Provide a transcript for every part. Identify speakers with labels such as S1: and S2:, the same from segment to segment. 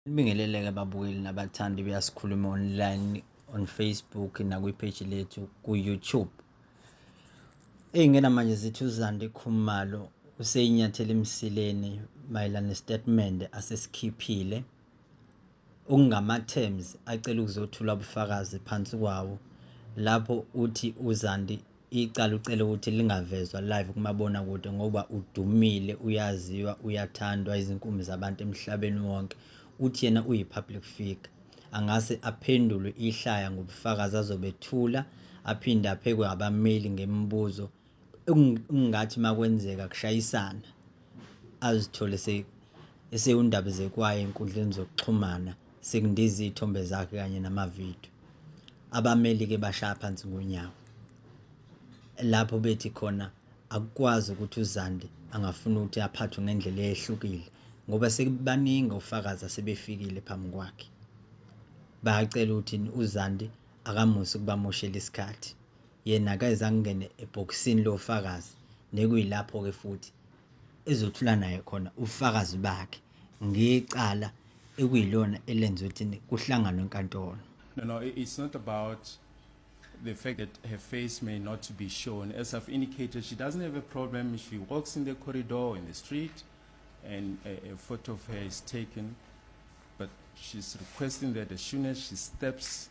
S1: Libingelele-ke ababukeli nabathandi beyasikhuluma online on Facebook nakwi-page lethu ku-YouTube. Ey'ngena manje zithi uZandi Khumalo useyinyathela emsileni mayelana nesitatimende asesikhiphile okungama-terms acela ukuzothula ubufakazi phansi kwawo lapho uthi uZandi icala ucela ukuthi lingavezwa live kumabonakude ngoba udumile, uyaziwa, uyathandwa izinkumi zabantu emhlabeni wonke. Uthi yena uyi-public figure, angase aphendulwe ihlaya ngobufakazi azobethula, aphinde aphekwe abameli ngemibuzo okungathi makwenzeka kushayisana azithole eseyundabezekwayo ey'nkundleni zokuxhumana sekundiza iy'thombe zakhe kanye namavidiyo. Abameli-ke bashaya phansi ngonyawo lapho bethi khona akukwazi ukuthi uZandi angafuna ukuthi aphathwe ngendlela eyehlukile ngoba sekubaningi ofakazi asebefikile phambi kwakhe. Bayacela ukuthi uZandi akamuse ukubamoshela isikhathi, yena akayeze angene ebhokisini lofakazi, nekuyilapho-ke futhi ezothula naye khona ubufakazi bakhe ngecala ekuyilona elenza ukuthi kuhlanganwe enkantolo.
S2: No, it's not about the fact that her face may not be shown. As I've indicated, she doesn't have a problem if she walks in the corridor or in the street and a photo of her is taken, but she's requesting that as soon as she steps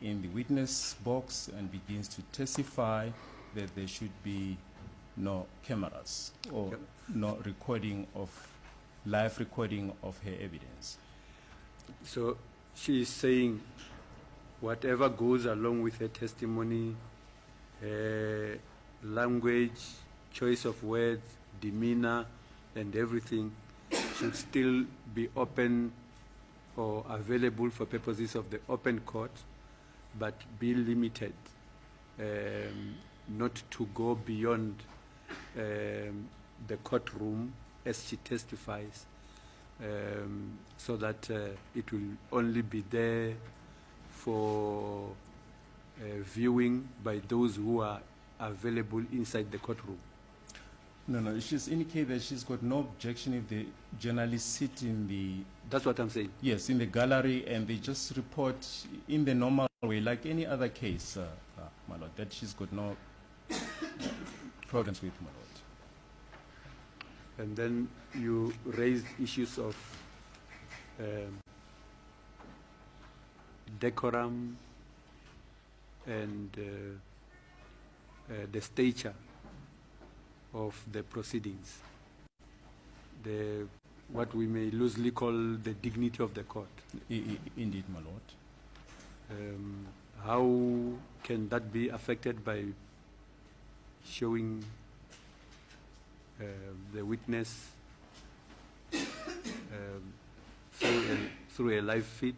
S2: in the witness box and begins to testify, that there should be no cameras or no live recording of her evidence.
S3: So she is saying whatever goes along with her testimony, her language, choice of words, demeanor, and everything should still be open or available for purposes of the open court, but be limited, not to go beyond the courtroom as she testifies, so that it will only be there for viewing by those who are available inside the courtroom.
S2: No, she's indicated that she's got no objection if the journalists sit in the...
S3: That's what I'm saying.
S2: Yes, in the gallery, and they just report in the normal way, like any other case, my lord, that she's got no problems with, my lord.
S3: And then you raised issues of decorum and the stature of the proceedings, what we may loosely call the dignity of the court.
S2: Indeed, my lord.
S3: How can that be affected by showing the witness through a live feed?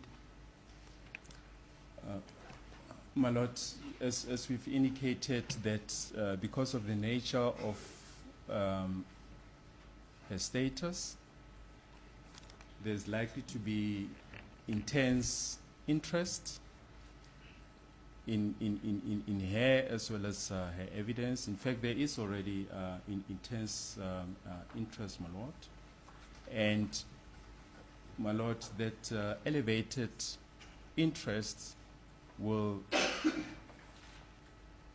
S2: My lord, as we've indicated that because of the nature of her status, there's likely to be intense interest in her as well as her evidence. In fact, there is already intense interest, my lord. And, my lord, that elevated interest will,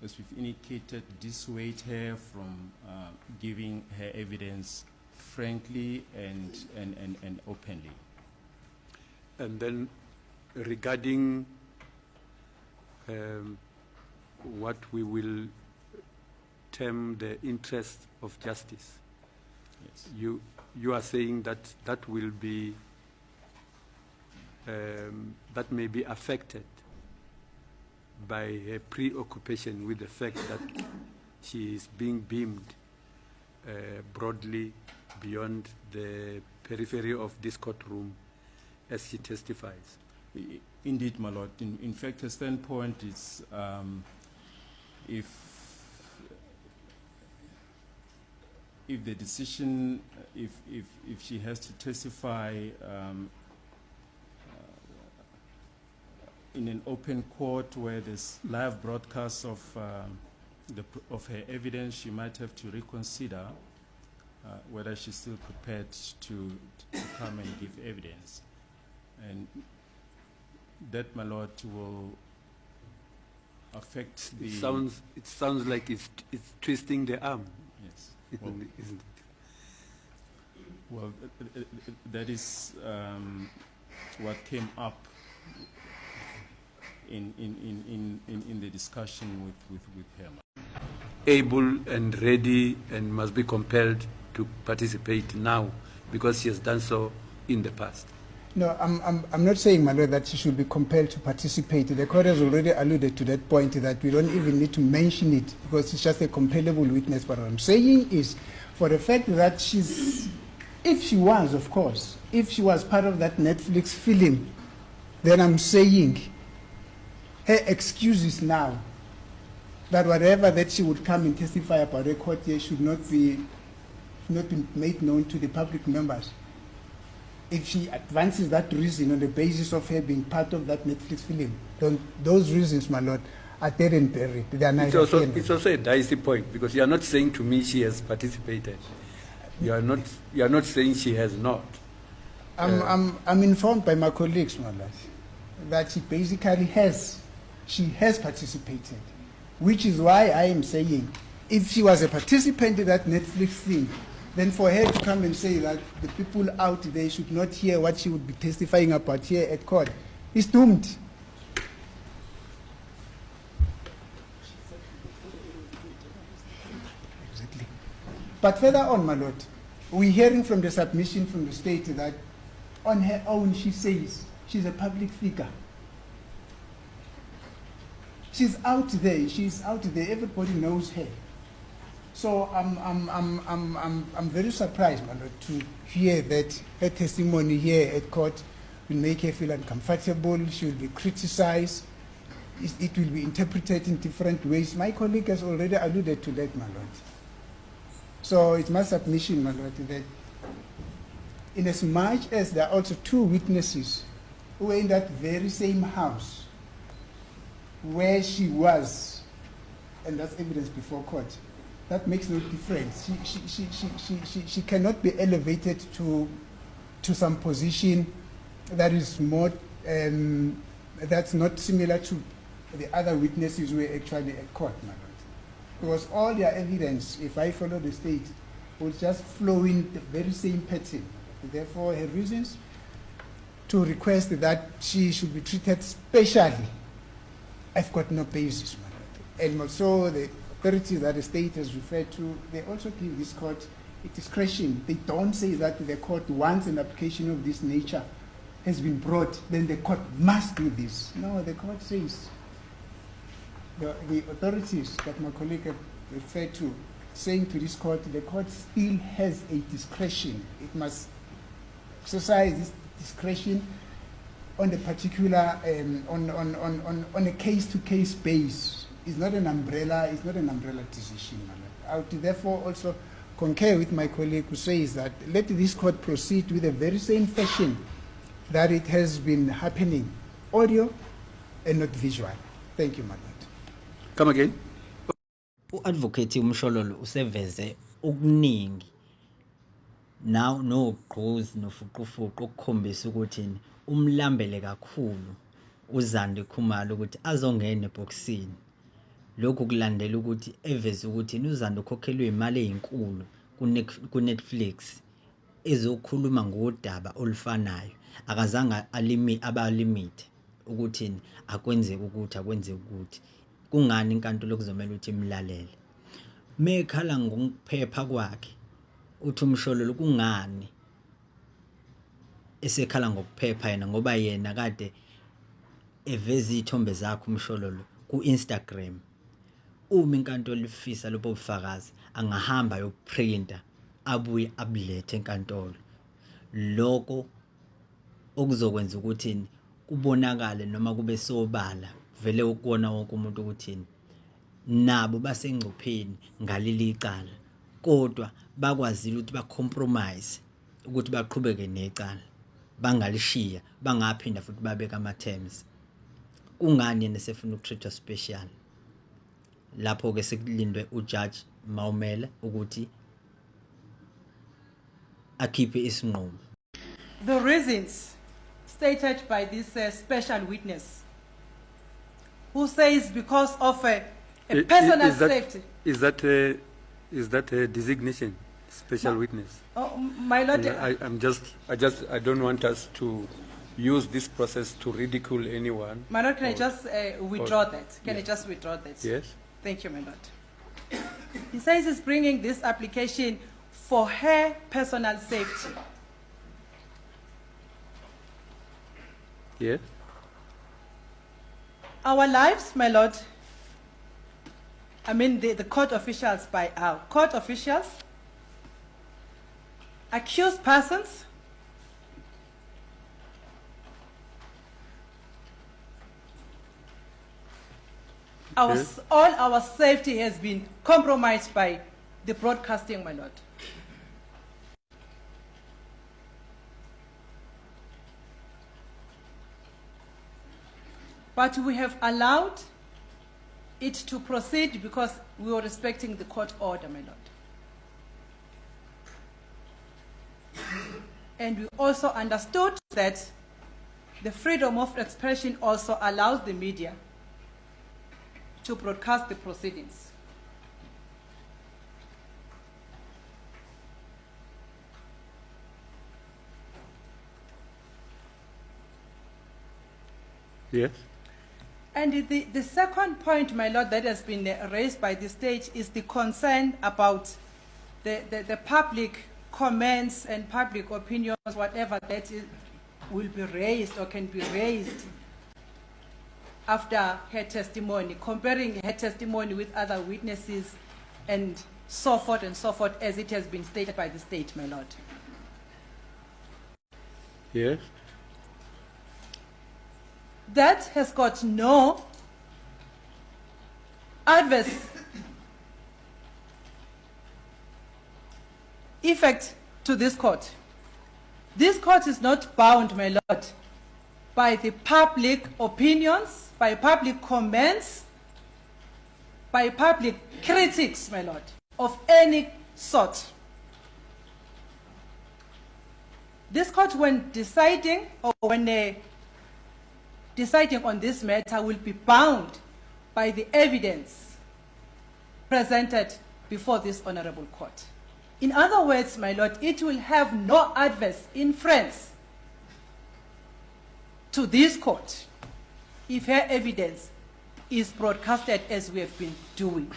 S2: as we've indicated, dissuade her from giving her evidence frankly and openly.
S3: And then regarding what we will term the interest of justice,
S2: yes.
S3: You are saying that that will be that may be affected by her preoccupation with the fact that she is being beamed broadly beyond the periphery of this courtroom as she testifies.
S2: Indeed, my lord. In fact, her standpoint is if the decision, if she has to testify in an open court where there's live broadcasts of her evidence, she might have to reconsider whether she's still prepared to come and give evidence. And that, my lord, will affect the...
S3: It sounds like it's twisting the arm.
S2: Yes.
S3: Isn't it?
S2: Well, that is what came up in the discussion with her.
S3: Able and ready and must be compelled to participate now because she has done so in the past.
S4: No, I'm not saying, my lord, that she should be compelled to participate. The court has already alluded to that point, that we don't even need to mention it because it's just a compellable witness. But what I'm saying is, for the fact that if she was part of that Netflix film, then I'm saying her excuses now that whatever that she would come and testify about her court here should not be made known to the public members. If she advances that reason on the basis of her being part of that Netflix film, then those reasons, my lord, are dead and buried. They are
S3: it's also a dicey point because you are not saying to me she has participated. You are not saying she has not.
S4: I'm informed by my colleagues, my lord, that she basically has participated, which is why I am saying if she was a participant in that Netflix thing, then for her to come and say that the people out there should not hear what she would be testifying about here at court is doomed. Exactly. But further on, my lord, we're hearing from the submission from the state that on her own she says she's a public figure. She's out there, everybody knows her. So I'm very surprised, my lord, to hear that her testimony here at court will make her feel uncomfortable, she will be criticized, it will be interpreted in different ways. My colleague has already alluded to that, my lord. So it's my submission, my lord, that in as much as there are also two witnesses who were in that very same house where she was, and that's evidence before court, that makes no difference. She cannot be elevated to some position that is more, that's not similar to the other witnesses who were actually at court, my lord. Because all their evidence, if I follow the state, will just flow in the very same pattern. Therefore, her reasons to request that she should be treated specially, I've got no basis, my lord. And also the authorities that the state has referred to, they also give this court a discretion. They don't say that the court, once an application of this nature has been brought, then the court must do this. No, the court says, the authorities that my colleague have referred to, saying to this court, the court still has a discretion. It must exercise this discretion on the particular, on a case-to-case basis. It's not an umbrella decision. I would therefore also concur with my colleague who says that let this court proceed with the very same fashion that it has been happening, audio and not visual. Thank you, my lord.
S3: Come again.
S1: U-advocate uMshololo useveze okuningi now nogqozi nofuqufuqu ukukhombisa ukuthi umlambele kakhulu uZandi Khumalo ukuthi azongena ebhokisini. Lokhu kulandela ukuthi eveze ukuthi uZandi ukhokhelwe imali ezinkulu ku-Netflix ezokhuluma ngodaba olufanayo, akazange abalimite ukuthi akwenzeke ukuthi kungani inkantolo kuzomela ukuthi imlalele. Mekhala ngokuphepha kwakhe uthi uMshololo kungani esekhala ngokuphepha yena ngoba yena kade eveza izithombe zakhe uMshololo ku-Instagram. Uma inkantolo ifisa lobo bufakazi angahamba ayoprinta abuye abulethe enkantolo. Lokho okuzokwenza ukuthi kubonakale noma kube sobala vele ukubona wonke umuntu ukuthi nabo basengcupheni ngaleli icala, kodwa bakwazile ukuthi bacompromise ukuthi baqhubeke necala, bangalishiya, bangaphinda futhi babeka ama-terms. Kungani yena sefuna ukutreatwa special? Lapho ke sekulindwe uJudge Maumela ukuthi akhiphe isinqumo.
S5: The reasons stated by this special witness, who says because of a personal safety.
S3: Is that a designation, special witness?
S5: Oh, my lord.
S3: I don't want us to use this process to ridicule anyone.
S5: My lord, can I just withdraw that? Can I just withdraw that?
S3: Yes.
S5: Thank you, my lord. He says he's bringing this application for her personal safety.
S3: Yes.
S5: Our lives, my lord, I mean the court officials, by our court officials, accused persons,
S3: Yes.
S5: all our safety has been compromised by the broadcasting, my lord. But we have allowed it to proceed because we were respecting the court order, my lord. And we also understood that the freedom of expression also allows the media to broadcast the proceedings.
S3: Yes.
S5: And the second point, my lord, that has been raised by the state is the concern about the public comments and public opinions, whatever that will be raised or can be raised after her testimony, comparing her testimony with other witnesses and so forth, as it has been stated by the state, my lord.
S3: Yes.
S5: That has got no adverse effect to this court. This court is not bound, my lord, by the public opinions, by public comments, by public critics, my lord, of any sort. This court, when deciding or when deciding on this matter, will be bound by the evidence presented before this honorable court. In other words, my lord, it will have no adverse inference to this court if her evidence is broadcasted as we have been doing.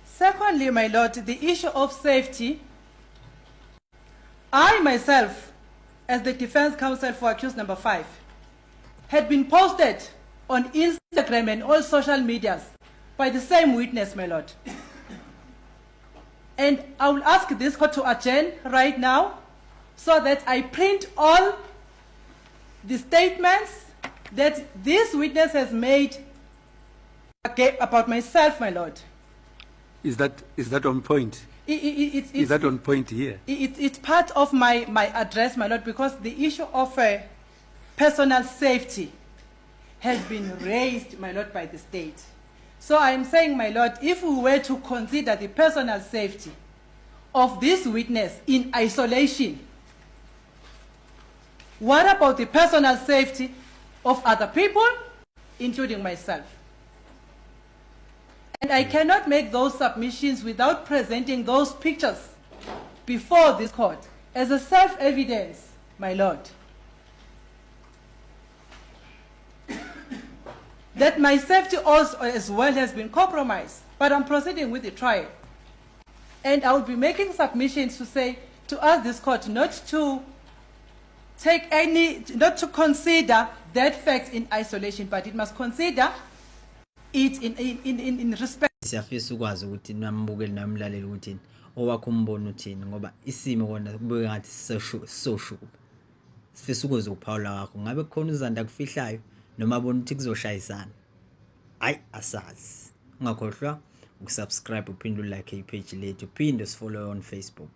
S5: Secondly, my lord, the issue of safety, I myself, as the defense counsel for accused number 5, had been posted on Instagram and all social medias by the same witness, my lord. And I will ask this court to adjourn right now so that I print all the statements that this witness has made about myself, my lord.
S3: Is that on point? Is that on point here?
S5: It's part of my address, my lord, because the issue of personal safety has been raised, my lord, by the state. So I am saying, my lord, if we were to consider the personal safety of this witness in isolation, what about the personal safety of other people, including myself? And I cannot make those submissions without presenting those pictures before this court as a self-evidence, my lord, that my safety also as well has been compromised. But I'm proceeding with the trial. And I will be making submissions to ask this court not to consider that fact in isolation, but it must consider it in respect.
S1: Siyafisa ukwazi ukuthi namubukeli namlaleli ukuthi owakho umbono uthini ngoba isimo kona kubeka ngathi social. Sifisa ukuzwa ukuphawula wakho ngabe kukhona uZandi akufihlayo noma bona ukuthi kuzoshayisana. Hayi asazi. Ungakhohlwa ukusubscribe uphinde ulike ipage lethu uphinde sifollow on Facebook.